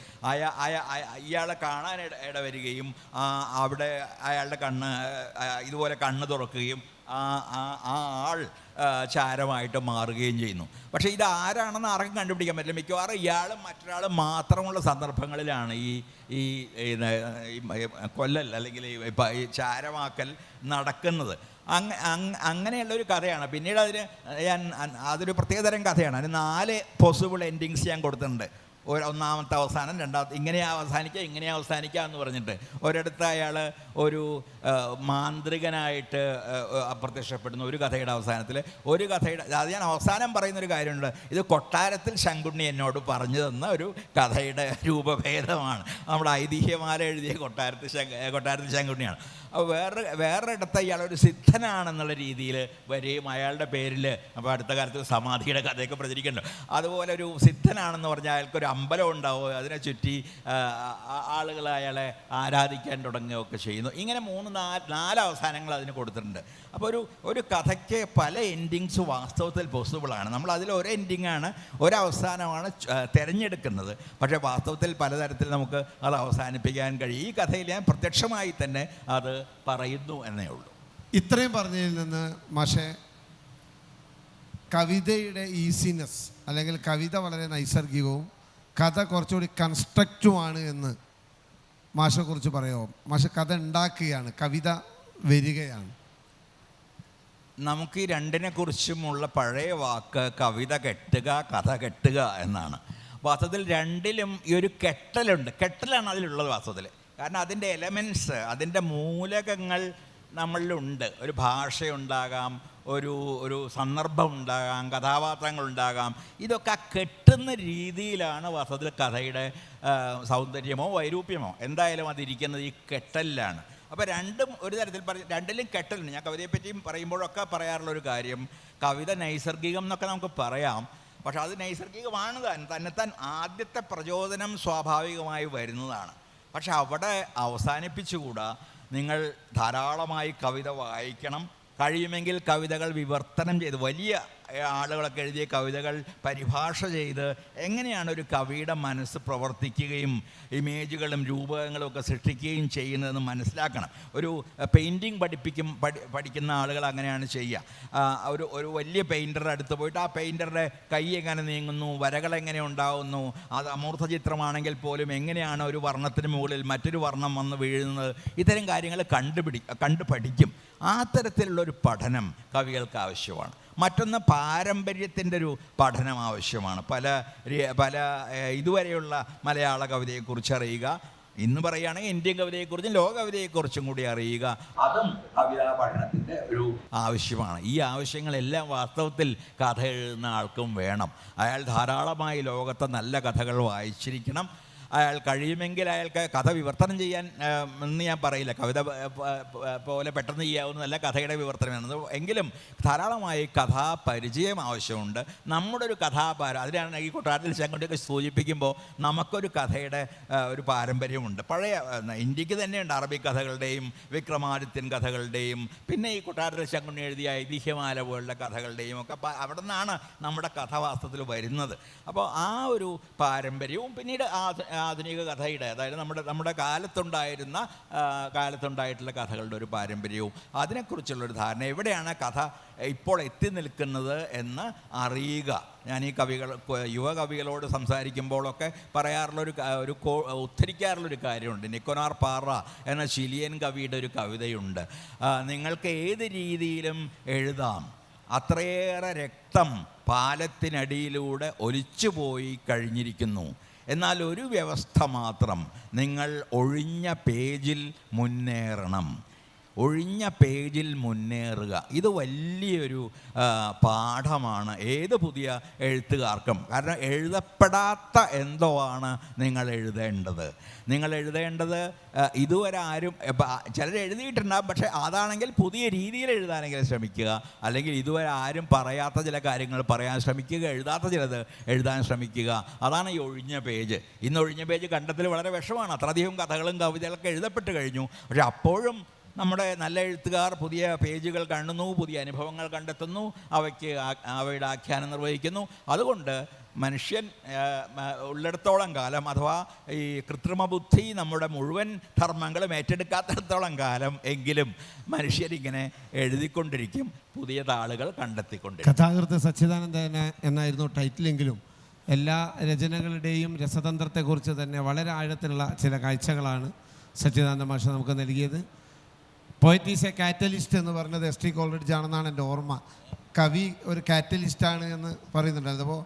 ഇയാളെ കാണാൻ ഇടവരികയും അവിടെ അയാളുടെ ഇതുപോലെ കണ്ണ് തുറക്കുകയും ആ ആൾ ചാരമായിട്ട് മാറുകയും ചെയ്യുന്നു. പക്ഷേ ഇത് ആരാണെന്ന് ആർക്കും കണ്ടുപിടിക്കാൻ പറ്റില്ല. മിക്കവാറും ഇയാളും മറ്റൊരാളും മാത്രമുള്ള സന്ദർഭങ്ങളിലാണ് ഈ കൊല്ലൽ അല്ലെങ്കിൽ ഈ ചാരമാക്കൽ നടക്കുന്നത്. അങ്ങനെയുള്ളൊരു കഥയാണ്. പിന്നീട് അതൊരു പ്രത്യേകതരം കഥയാണ്. അതിന് 4 പോസിബിൾ എൻഡിങ്സ് ഞാൻ കൊടുത്തിട്ടുണ്ട്. ഒന്നാമത്തെ അവസാനം, രണ്ടാമത്തെ ഇങ്ങനെ അവസാനിക്കുക എന്ന് പറഞ്ഞിട്ട്. ഒരിടത്ത് അയാൾ ഒരു മാന്ത്രികനായിട്ട് അപ്രത്യക്ഷപ്പെടുന്ന ഒരു കഥയുടെ അവസാനത്തിൽ അത് ഞാൻ അവസാനം പറയുന്നൊരു കാര്യമുണ്ട്. ഇത് കൊട്ടാരത്തിൽ ശങ്കുണ്ണി എന്നോട് പറഞ്ഞു തന്ന ഒരു കഥയുടെ രൂപഭേദമാണ്. നമ്മുടെ ഐതിഹ്യമാല എഴുതിയ കൊട്ടാരത്തിൽ ശങ്കുണ്ണിയാണ്. അപ്പോൾ വേറൊരിടത്ത് ഇയാളൊരു സിദ്ധനാണെന്നുള്ള രീതിയിൽ വരികയും അയാളുടെ പേരിൽ, അപ്പോൾ അടുത്ത കാലത്ത് സമാധിയുടെ കഥയൊക്കെ പ്രചരിക്കുന്നുണ്ട്. അതുപോലെ ഒരു സിദ്ധനാണെന്ന് പറഞ്ഞാൽ അയാൾക്കൊരു അമ്പലം ഉണ്ടാവുക, അതിനെ ചുറ്റി ആളുകൾ അയാളെ ആരാധിക്കാൻ തുടങ്ങുകയൊക്കെ ചെയ്യുന്നു. ഇങ്ങനെ 3-4 അവസാനങ്ങൾ അതിന് കൊടുത്തിട്ടുണ്ട്. അപ്പോൾ ഒരു കഥയ്ക്ക് പല എൻഡിങ്സ് വാസ്തവത്തിൽ പോസിബിളാണ്. നമ്മൾ അതിൽ ഒരു എൻഡിങ്ങാണ്, ഒരവസാനമാണ് തിരഞ്ഞെടുക്കുന്നത്. പക്ഷേ വാസ്തവത്തിൽ പലതരത്തിൽ നമുക്ക് അത് അവസാനിപ്പിക്കാൻ കഴിയും. ഈ കഥയിൽ ഞാൻ പ്രത്യക്ഷമായി തന്നെ അത് പറയുന്നു എന്നേ ഉള്ളൂ. ഇത്രയും പറഞ്ഞതിൽ നിന്ന് മാഷെ, കവിതയുടെ ഈസിനെസ് അല്ലെങ്കിൽ കവിത വളരെ നൈസർഗികവും കഥ കുറച്ചുകൂടി കൺസ്ട്രക്റ്റുമാണ് എന്ന് മാഷെക്കുറിച്ച് പറയാമോ? മാഷ് കഥ ഉണ്ടാക്കുകയാണ്, കവിത വരികയാണ്. നമുക്ക് ഈ രണ്ടിനെ കുറിച്ചുമുള്ള പഴയ വാക്ക് കവിത കെട്ടുക, കഥ കെട്ടുക എന്നാണ്. വാസ്തവത്തിൽ രണ്ടിലും ഈ ഒരു കെട്ടലാണ് അതിലുള്ളത് വാസ്തവത്തിൽ. കാരണം അതിൻ്റെ എലമെൻറ്റ്സ്, അതിൻ്റെ മൂലകങ്ങൾ നമ്മളിലുണ്ട്. ഒരു ഭാഷയുണ്ടാകാം, ഒരു സന്ദർഭം ഉണ്ടാകാം, കഥാപാത്രങ്ങളുണ്ടാകാം. ഇതൊക്കെ കെട്ടുന്ന രീതിയിലാണ് വാസ്തവത്തിൽ കഥയുടെ സൗന്ദര്യമോ വൈരൂപ്യമോ എന്തായാലും അതിരിക്കുന്നത് ഈ കെട്ടലിലാണ്. അപ്പോൾ രണ്ടും ഒരു തരത്തിൽ രണ്ടിലും കെട്ടലുണ്ട്. ഞാൻ കവിതയെപ്പറ്റിയും പറയുമ്പോഴൊക്കെ പറയാറുള്ളൊരു കാര്യം, കവിത നൈസർഗികം എന്നൊക്കെ നമുക്ക് പറയാം, പക്ഷെ അത് നൈസർഗികമാണ് തന്നെത്താൻ. ആദ്യത്തെ പ്രചോദനം സ്വാഭാവികമായി വരുന്നതാണ്. പക്ഷെ അവിടെ അവസാനിപ്പിച്ചുകൂടാ. നിങ്ങൾ ധാരാളമായി കവിത വായിക്കണം, കഴിയുമെങ്കിൽ കവിതകൾ വിവർത്തനം ചെയ്ത് വലിയ ആളുകളൊക്കെ എഴുതിയ കവിതകൾ പരിഭാഷ ചെയ്ത് എങ്ങനെയാണ് ഒരു കവിയുടെ മനസ്സ് പ്രവർത്തിക്കുകയും ഇമേജുകളും രൂപകങ്ങളും ഒക്കെ സൃഷ്ടിക്കുകയും ചെയ്യുന്നതെന്ന് മനസ്സിലാക്കണം. ഒരു പെയിൻറ്റിങ് പഠിക്കുന്ന ആളുകൾ അങ്ങനെയാണ് ചെയ്യുക. ഒരു വലിയ പെയിൻറ്ററുടെ അടുത്ത് പോയിട്ട് ആ പെയിൻറ്ററുടെ കൈ എങ്ങനെ നീങ്ങുന്നു, വരകൾ എങ്ങനെ ഉണ്ടാകുന്നു, അത് അമൂർത്ത ചിത്രമാണെങ്കിൽ പോലും എങ്ങനെയാണ് ഒരു വർണ്ണത്തിന് മുകളിൽ മറ്റൊരു വർണ്ണം വന്ന് വീഴുന്നത്, ഇത്തരം കാര്യങ്ങൾ കണ്ടു പഠിക്കും. ആ തരത്തിലുള്ളൊരു പഠനം കവികൾക്ക് ആവശ്യമാണ്. മറ്റൊന്ന് പാരമ്പര്യത്തിൻ്റെ ഒരു പഠനം ആവശ്യമാണ്. പല ഇതുവരെയുള്ള മലയാള കവിതയെക്കുറിച്ച് അറിയുക, ഇന്ന് പറയുകയാണെങ്കിൽ ഇന്ത്യൻ കവിതയെക്കുറിച്ചും ലോക കവിതയെക്കുറിച്ചും കൂടി അറിയുക, അതും കവിതാ പഠനത്തിൻ്റെ ഒരു ആവശ്യമാണ്. ഈ ആവശ്യങ്ങളെല്ലാം വാസ്തവത്തിൽ കഥ എഴുതുന്ന ആൾക്കും വേണം. അയാൾ ധാരാളമായി ലോകത്തെ നല്ല കഥകൾ വായിച്ചിരിക്കണം. അയാൾ കഴിയുമെങ്കിൽ അയാൾക്ക് കഥ വിവർത്തനം ചെയ്യാൻ എന്ന് ഞാൻ പറയില്ല, കവിത പോലെ പെട്ടെന്ന് ചെയ്യാവുന്നതല്ല കഥയുടെ വിവർത്തനം. എങ്കിലും ധാരാളമായി കഥാപരിചയം ആവശ്യമുണ്ട്. നമ്മുടെ ഒരു അതിനാണ് ഈ കൊട്ടാരത്തിൽ ശങ്കുണ്ണിയൊക്കെ സൂചിപ്പിക്കുമ്പോൾ നമുക്കൊരു കഥയുടെ ഒരു പാരമ്പര്യമുണ്ട്. പഴയ ഇന്ത്യക്ക് തന്നെയുണ്ട് അറബി കഥകളുടെയും വിക്രമാദിത്യൻ കഥകളുടെയും പിന്നെ ഈ കൊട്ടാരത്തിൽ ശങ്കുണ്ണി എഴുതിയ ഐതിഹ്യമാല പോലുള്ള കഥകളുടെയും ഒക്കെ അവിടെ നിന്നാണ് നമ്മുടെ കഥാവാസ്തവത്തിൽ വരുന്നത്. അപ്പോൾ ആ ഒരു പാരമ്പര്യവും പിന്നീട് ആധുനിക കഥയുടെ, അതായത് നമ്മുടെ കാലത്തുണ്ടായിട്ടുള്ള കഥകളുടെ ഒരു പാരമ്പര്യവും അതിനെക്കുറിച്ചുള്ളൊരു ധാരണ, എവിടെയാണ് കഥ ഇപ്പോൾ എത്തി നിൽക്കുന്നത് എന്ന് അറിയുക. ഞാൻ ഈ യുവകവികളോട് സംസാരിക്കുമ്പോഴൊക്കെ ഉദ്ധരിക്കാറുള്ളൊരു കാര്യമുണ്ട്. നിക്കോനാർ പാറ എന്ന ചിലിയൻ കവിയുടെ ഒരു കവിതയുണ്ട്. നിങ്ങൾക്ക് ഏത് രീതിയിലും എഴുതാം, അത്രയേറെ രക്തം പാലത്തിനടിയിലൂടെ ഒലിച്ചുപോയി കഴിഞ്ഞിരിക്കുന്നു, എന്നാൽ ഒരു വ്യവസ്ഥ മാത്രം, നിങ്ങൾ ഒഴിഞ്ഞ പേജിൽ മുന്നേറണം. ഒഴിഞ്ഞ പേജിൽ മുന്നേറുക, ഇത് വലിയൊരു പാഠമാണ് ഏത് പുതിയ എഴുത്തുകാർക്കും. കാരണം എഴുതപ്പെടാത്ത എന്തോ ആണ് നിങ്ങൾ എഴുതേണ്ടത്. ഇതുവരെ ആരും ചിലർ എഴുതിയിട്ടുണ്ടാകും, പക്ഷേ അതാണെങ്കിൽ പുതിയ രീതിയിൽ എഴുതാനെങ്കിലും ശ്രമിക്കുക. അല്ലെങ്കിൽ ഇതുവരെ ആരും പറയാത്ത ചില കാര്യങ്ങൾ പറയാൻ ശ്രമിക്കുക, എഴുതാത്ത ചിലത് എഴുതാൻ ശ്രമിക്കുക. അതാണ് ഈ ഒഴിഞ്ഞ പേജ്. ഇന്ന് ഒഴിഞ്ഞ പേജ് കണ്ടെത്തൽ വളരെ വിഷമാണ്. അത്രയധികം കഥകളും കവിതകളൊക്കെ എഴുതപ്പെട്ട് കഴിഞ്ഞു. പക്ഷെ അപ്പോഴും നമ്മുടെ നല്ല എഴുത്തുകാർ പുതിയ പേജുകൾ കാണുന്നു, പുതിയ അനുഭവങ്ങൾ കണ്ടെത്തുന്നു, അവയുടെ ആഖ്യാനം നിർവഹിക്കുന്നു. അതുകൊണ്ട് മനുഷ്യൻ ഉള്ളിടത്തോളം കാലം, അഥവാ ഈ കൃത്രിമ ബുദ്ധി നമ്മുടെ മുഴുവൻ ധർമ്മങ്ങളും ഏറ്റെടുക്കാത്തിടത്തോളം കാലം എങ്കിലും മനുഷ്യരിങ്ങനെ എഴുതിക്കൊണ്ടിരിക്കും, പുതിയ താളുകൾ കണ്ടെത്തിക്കൊണ്ടിരിക്കും. കഥാകൃത്ത് സച്ചിദാനന്ദൻ എന്നായിരുന്നു ടൈറ്റിലെങ്കിലും എല്ലാ രചനകളുടെയും രസതന്ത്രത്തെക്കുറിച്ച് തന്നെ വളരെ ആഴത്തിലുള്ള ചില കാഴ്ചകളാണ് സച്ചിദാനന്ദ മാഷ് നമുക്ക് നൽകിയത്. പോയറ്റ് ഈസ് എ കാറ്റലിസ്റ്റ് എന്ന് പറഞ്ഞത് എസ് ടി കോൾറിഡ്ജ് ആണെന്നാണ് എൻ്റെ ഓർമ്മ. കവി ഒരു കാറ്റലിസ്റ്റാണ് എന്ന് പറയുന്നുണ്ടായിരുന്നു. അപ്പോൾ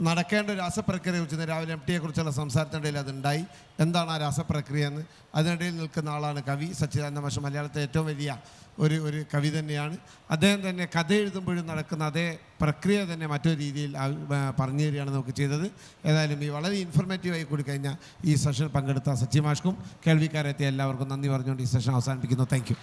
നടക്കേണ്ട ഒരു രാസപ്രക്രിയയെ കുറിച്ച് രാവിലെ MT-യെക്കുറിച്ചുള്ള സംസാരത്തിനിടയിൽ അതുണ്ടായി. എന്താണ് ആ രാസപ്രക്രിയ എന്ന് അതിനിടയിൽ നിൽക്കുന്ന ആളാണ് കവി സച്ചിദാനന്ദ മാഷ്. മലയാളത്തെ ഏറ്റവും വലിയ ഒരു കവി തന്നെയാണ് അദ്ദേഹം. തന്നെ കഥ എഴുതുമ്പോഴും നടക്കുന്ന അതേ പ്രക്രിയ തന്നെ മറ്റൊരു രീതിയിൽ പറഞ്ഞു തരികയാണ് നമുക്ക് ചെയ്തത്. ഏതായാലും ഈ വളരെ ഇൻഫോർമേറ്റീവായി കൂടി കഴിഞ്ഞാൽ ഈ സെഷൻ പങ്കെടുത്ത സച്ചി മാഷ്ക്കും കേൾവിക്കാരെത്തിയ എല്ലാവർക്കും നന്ദി പറഞ്ഞുകൊണ്ട് ഈ സെഷൻ അവസാനിപ്പിക്കുന്നു. Thank you.